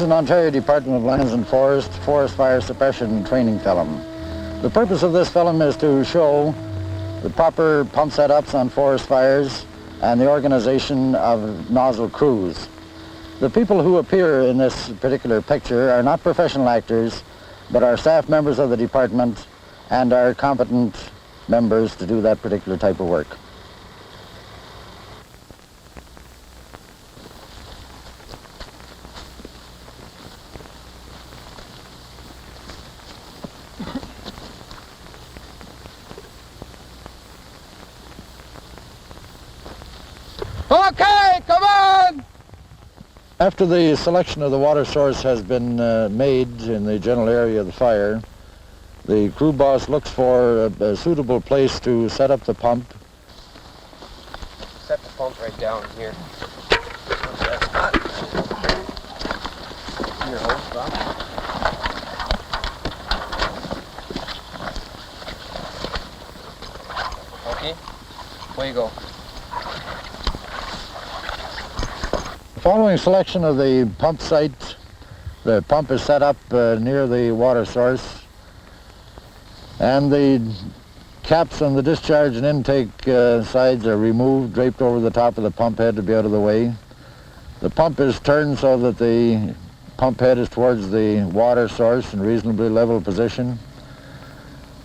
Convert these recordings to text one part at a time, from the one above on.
an Ontario Department of Lands and Forest Fire Suppression training film. The purpose of this film is to show the proper pump setups on forest fires and the organization of nozzle crews. The people who appear in this particular picture are not professional actors, but are staff members of the department and are competent members to do that particular type of work. Okay, come on! After the selection of the water source has been made in the general area of the fire, the crew boss looks for a suitable place to set up the pump. Set the pump right down here. Your hose, Bob. Okay, where you go? Following selection of the pump site, the pump is set up near the water source, and the caps on the discharge and intake sides are removed, draped over the top of the pump head to be out of the way. The pump is turned so that the pump head is towards the water source in reasonably level position.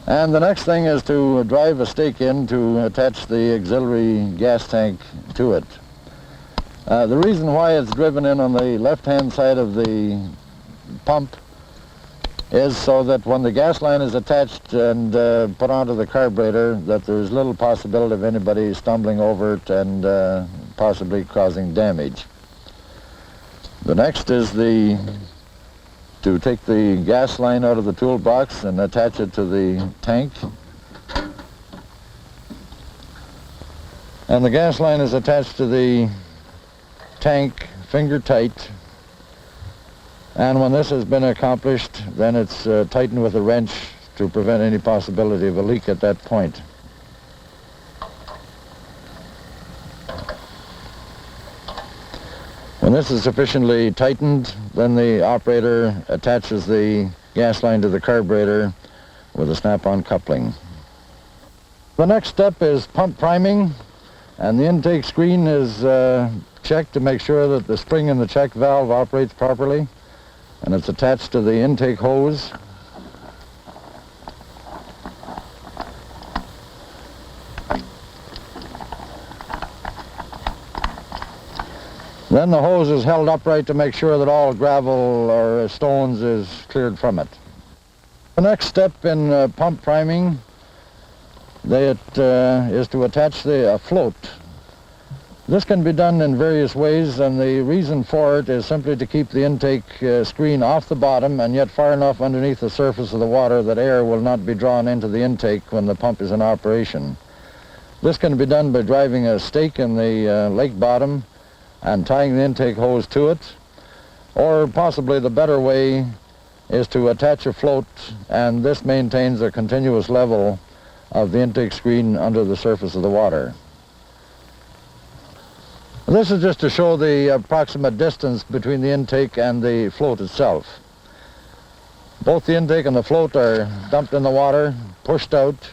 And the next thing is to drive a stake in to attach the auxiliary gas tank to it. The reason why it's driven in on the left-hand side of the pump is so that when the gas line is attached and put onto the carburetor, that there's little possibility of anybody stumbling over it and possibly causing damage. The next is to take the gas line out of the toolbox and attach it to the tank. And the gas line is attached to the tank finger tight, and when this has been accomplished, then it's tightened with a wrench to prevent any possibility of a leak at that point. When this is sufficiently tightened, then the operator attaches the gas line to the carburetor with a snap-on coupling. The next step is pump priming, and the intake screen is checked to make sure that the spring in the check valve operates properly, and it's attached to the intake hose. Then the hose is held upright to make sure that all gravel or stones is cleared from it. The next step in pump priming is to attach the float. This can be done in various ways, and the reason for it is simply to keep the intake screen off the bottom and yet far enough underneath the surface of the water that air will not be drawn into the intake when the pump is in operation. This can be done by driving a stake in the lake bottom and tying the intake hose to it, or possibly the better way is to attach a float, and this maintains a continuous level of the intake screen under the surface of the water. This is just to show the approximate distance between the intake and the float itself. Both the intake and the float are dumped in the water, pushed out,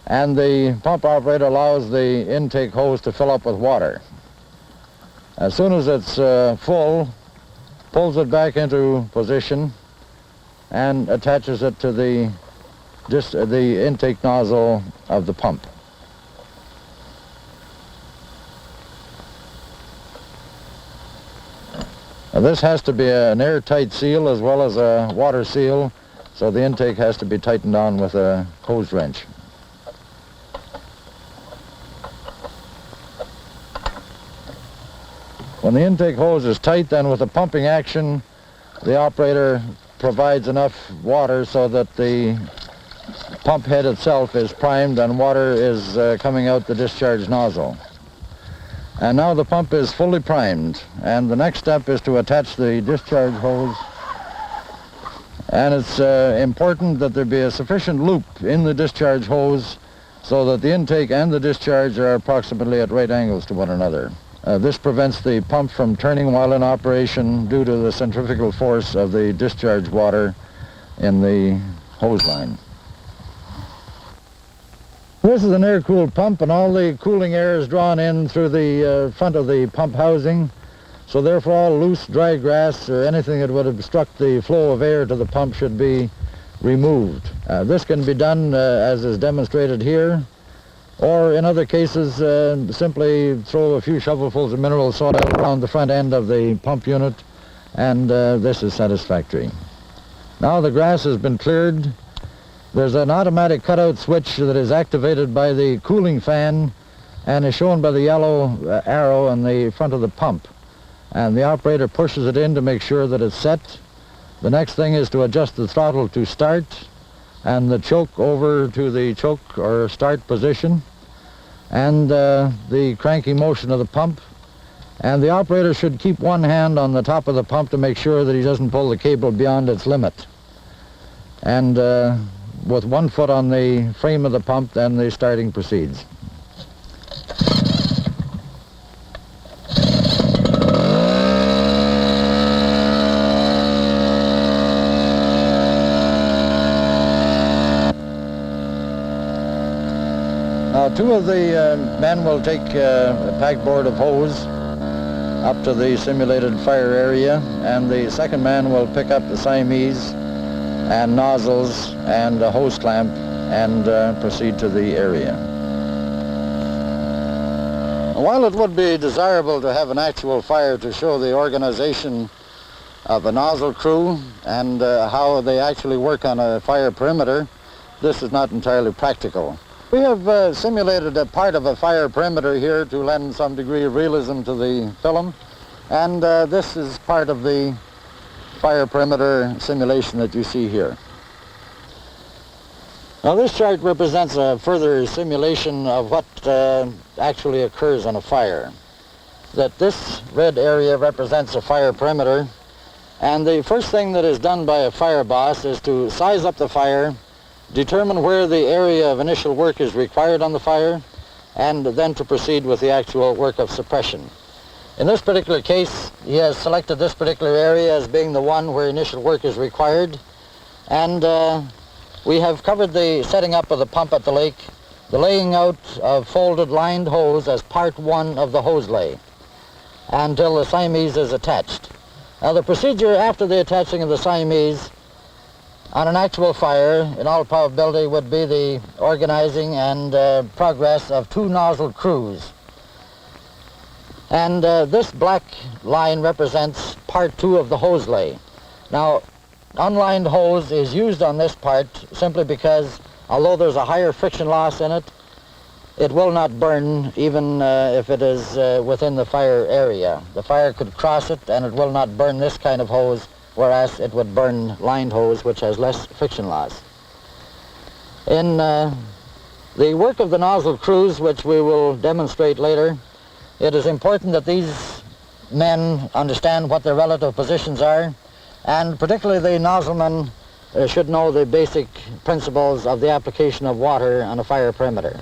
and the pump operator allows the intake hose to fill up with water. As soon as it's full, pulls it back into position and attaches it to the intake nozzle of the pump. Now, this has to be an airtight seal as well as a water seal, so the intake has to be tightened on with a hose wrench. When the intake hose is tight, then with the pumping action, the operator provides enough water so that the pump head itself is primed and water is coming out the discharge nozzle. And now the pump is fully primed, and the next step is to attach the discharge hose. And it's important that there be a sufficient loop in the discharge hose so that the intake and the discharge are approximately at right angles to one another. This prevents the pump from turning while in operation due to the centrifugal force of the discharge water in the hose line. This is an air-cooled pump, and all the cooling air is drawn in through the front of the pump housing, so therefore all loose, dry grass or anything that would obstruct the flow of air to the pump should be removed. This can be done as is demonstrated here, or in other cases simply throw a few shovelfuls of mineral soil around the front end of the pump unit, and this is satisfactory. Now the grass has been cleared. There's an automatic cutout switch that is activated by the cooling fan and is shown by the yellow arrow on the front of the pump. And the operator pushes it in to make sure that it's set. The next thing is to adjust the throttle to start and the choke over to the choke or start position, and the cranking motion of the pump. And the operator should keep one hand on the top of the pump to make sure that he doesn't pull the cable beyond its limit. And with one foot on the frame of the pump, then the starting proceeds. Now, two of the men will take a packboard of hose up to the simulated fire area, and the second man will pick up the Siamese and nozzles and a hose clamp and proceed to the area. While it would be desirable to have an actual fire to show the organization of a nozzle crew and how they actually work on a fire perimeter, this is not entirely practical. We have simulated a part of a fire perimeter here to lend some degree of realism to the film, and this is part of the fire perimeter simulation that you see here. Now this chart represents a further simulation of what actually occurs on a fire. That this red area represents a fire perimeter, and the first thing that is done by a fire boss is to size up the fire, determine where the area of initial work is required on the fire, and then to proceed with the actual work of suppression. In this particular case, he has selected this particular area as being the one where initial work is required, and we have covered the setting up of the pump at the lake, the laying out of folded lined hose as part one of the hose lay, until the Siamese is attached. Now the procedure after the attaching of the Siamese on an actual fire, in all probability, would be the organizing and progress of two nozzle crews. And this black line represents part two of the hose lay. Now, unlined hose is used on this part simply because, although there's a higher friction loss in it, it will not burn even if it is within the fire area. The fire could cross it and it will not burn this kind of hose, whereas it would burn lined hose, which has less friction loss. In the work of the nozzle crews, which we will demonstrate later, it is important that these men understand what their relative positions are, and particularly the nozzlemen should know the basic principles of the application of water on a fire perimeter.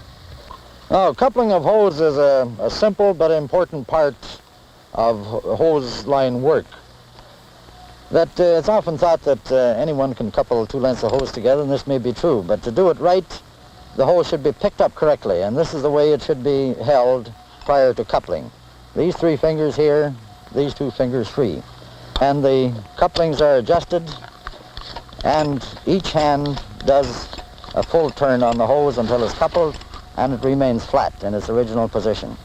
Now, coupling of hose is a simple but important part of hose line work. That it's often thought that anyone can couple two lengths of hose together, and this may be true, but to do it right, the hose should be picked up correctly, and this is the way it should be held prior to coupling. These three fingers here, these two fingers free. And the couplings are adjusted, and each hand does a full turn on the hose until it's coupled, and it remains flat in its original position.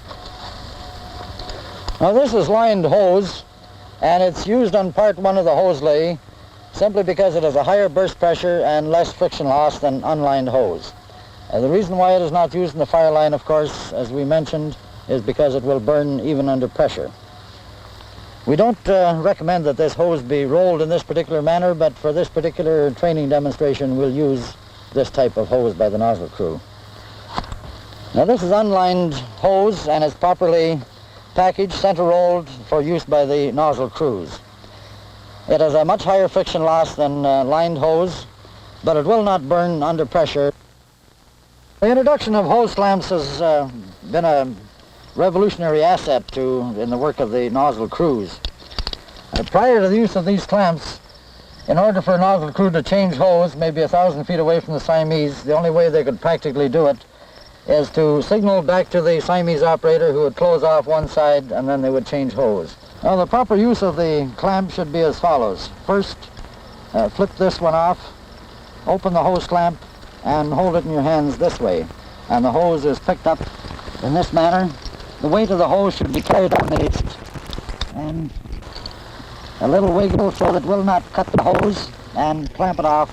Now this is lined hose, and it's used on part one of the hose lay simply because it has a higher burst pressure and less friction loss than unlined hose. The reason why it is not used in the fire line, of course, as we mentioned, is because it will burn even under pressure. We don't recommend that this hose be rolled in this particular manner, but for this particular training demonstration, we'll use this type of hose by the nozzle crew. Now this is unlined hose, and it's properly packaged, center rolled for use by the nozzle crews. It has a much higher friction loss than lined hose, but it will not burn under pressure. The introduction of hose clamps has been a revolutionary asset in the work of the nozzle crews. Prior to the use of these clamps, in order for a nozzle crew to change hose, maybe 1,000 feet away from the Siamese, the only way they could practically do it is to signal back to the Siamese operator, who would close off one side, and then they would change hose. Now, the proper use of the clamp should be as follows. First, flip this one off, open the hose clamp, and hold it in your hands this way. And the hose is picked up in this manner. The weight of the hose should be carried on the waist, and a little wiggle so that it will not cut the hose, and clamp it off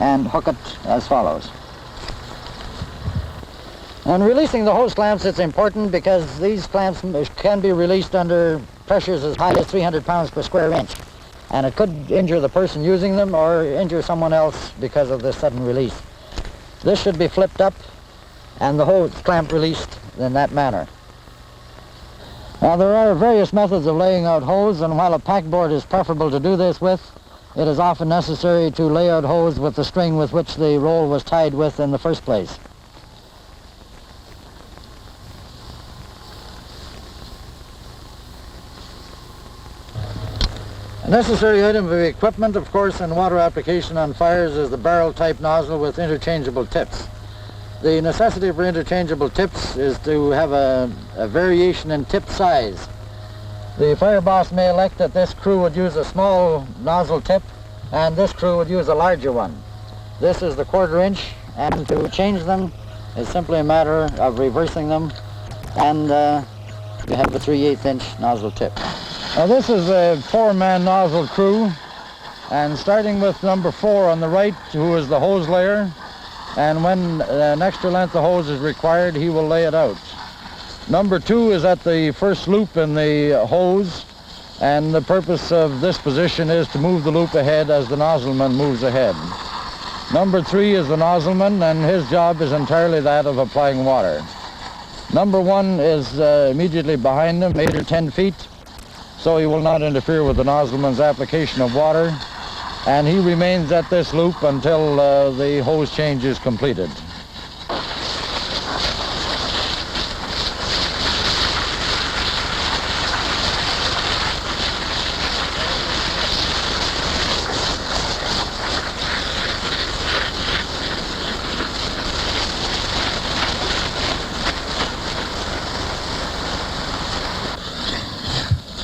and hook it as follows. And releasing the hose clamps, it's important because these clamps can be released under pressures as high as 300 pounds per square inch. And it could injure the person using them or injure someone else because of the sudden release. This should be flipped up and the hose clamp released in that manner. Now, there are various methods of laying out hose, and while a packboard is preferable to do this with, it is often necessary to lay out hose with the string with which the roll was tied with in the first place. A necessary item of equipment, of course, in water application on fires is the barrel-type nozzle with interchangeable tips. The necessity for interchangeable tips is to have a variation in tip size. The fire boss may elect that this crew would use a small nozzle tip and this crew would use a larger one. This is the 1/4 inch, and to change them is simply a matter of reversing them, and you have the 3/8 inch nozzle tip. Now, this is a 4-man nozzle crew, and starting with number 4 on the right, who is the hose layer, and when an extra length of hose is required, he will lay it out. Number 2 is at the first loop in the hose, and the purpose of this position is to move the loop ahead as the nozzleman moves ahead. Number 3 is the nozzleman, and his job is entirely that of applying water. Number 1 is immediately behind him, 8 or 10 feet, so he will not interfere with the nozzleman's application of water, and he remains at this loop until the hose change is completed.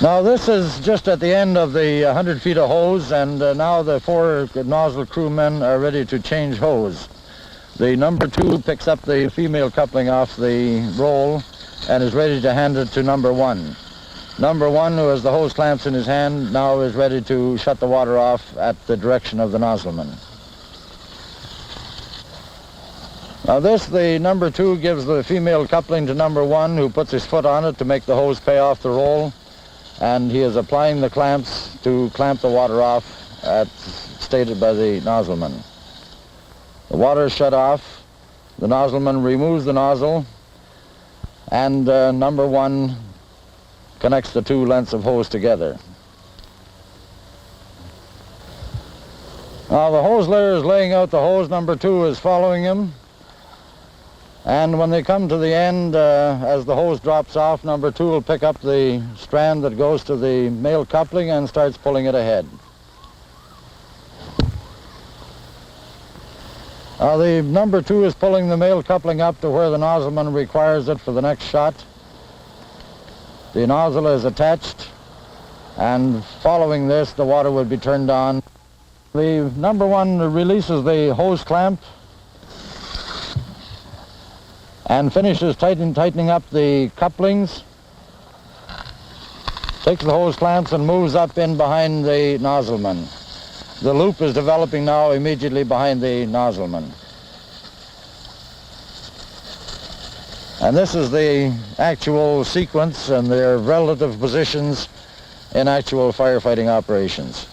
Now, this is just at the end of the 100 feet of hose, and now the 4 nozzle crewmen are ready to change hose. The number 2 picks up the female coupling off the roll and is ready to hand it to number 1. Number 1, who has the hose clamps in his hand, now is ready to shut the water off at the direction of the nozzleman. Now, the number 2 gives the female coupling to number 1, who puts his foot on it to make the hose pay off the roll, and he is applying the clamps to clamp the water off as stated by the nozzleman. The water is shut off, the nozzleman removes the nozzle, and number 1 connects the 2 lengths of hose together. Now, the hose layer is laying out the hose, number 2 is following him, and when they come to the end, as the hose drops off, number 2 will pick up the strand that goes to the male coupling and starts pulling it ahead. Now, the number 2 is pulling the male coupling up to where the nozzleman requires it for the next shot. The nozzle is attached, and following this, the water would be turned on. The number 1 releases the hose clamp and finishes tightening up the couplings, takes the hose clamps and moves up in behind the nozzleman. The loop is developing now immediately behind the nozzleman. And this is the actual sequence and their relative positions in actual firefighting operations.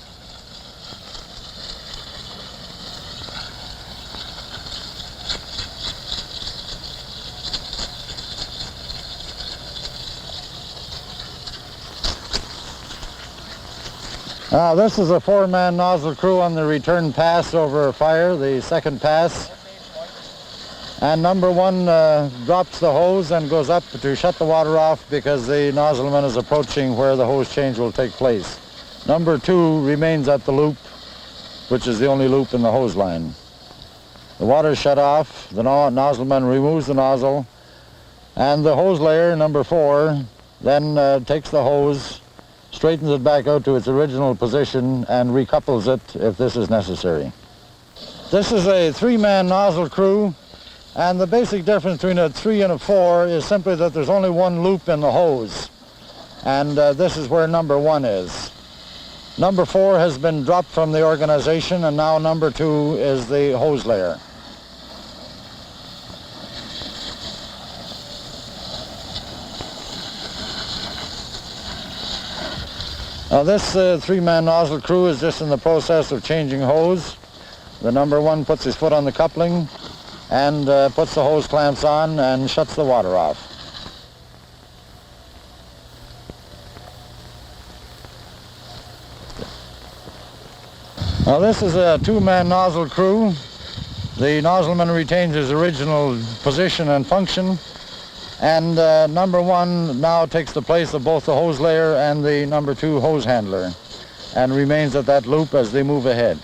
Now, this is a 4-man nozzle crew on the return pass over a fire, the second pass. And number one drops the hose and goes up to shut the water off because the nozzleman is approaching where the hose change will take place. Number two remains at the loop, which is the only loop in the hose line. The water is shut off, the nozzleman removes the nozzle, and the hose layer, number four, then takes the hose, straightens it back out to its original position, and recouples it if this is necessary. This is a three-man nozzle crew, and the basic difference between a 3 and a 4 is simply that there's only one loop in the hose, and this is where number 1 is. Number 4 has been dropped from the organization, and now number 2 is the hose layer. Now this three-man nozzle crew is just in the process of changing hose. The number 1 puts his foot on the coupling and puts the hose clamps on and shuts the water off. Now this is a two-man nozzle crew. The nozzleman retains his original position and function, and number 1 now takes the place of both the hose layer and the number 2 hose handler and remains at that loop as they move ahead.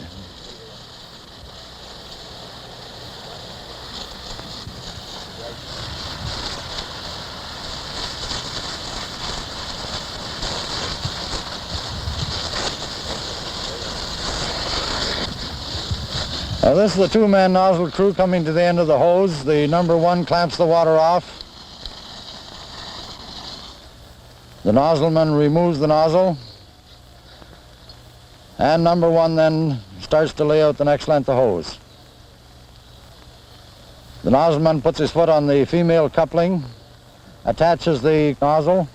Now this is the two-man nozzle crew coming to the end of the hose. The number 1 clamps the water off. The nozzleman removes the nozzle, and number 1 then starts to lay out the next length of hose. The nozzleman puts his foot on the female coupling, attaches the nozzle,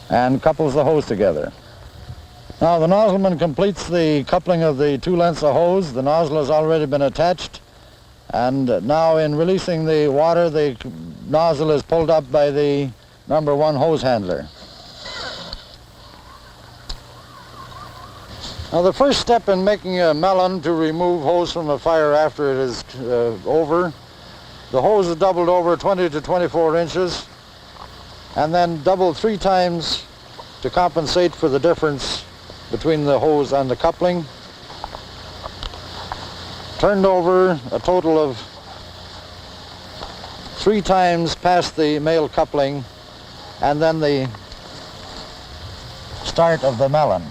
and couples the hose together. Now the nozzleman completes the coupling of the 2 lengths of hose. The nozzle has already been attached, and now in releasing the water, the nozzle is pulled up by the number 1 hose handler. Now the first step in making a melon to remove hose from a fire after it is over, the hose is doubled over 20 to 24 inches and then doubled 3 times to compensate for the difference between the hose and the coupling. Turned over a total of 3 times past the male coupling, and then the start of the melon.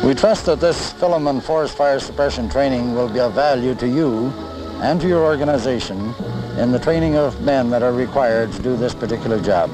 We trust that this film and forest fire suppression training will be of value to you and to your organization in the training of men that are required to do this particular job.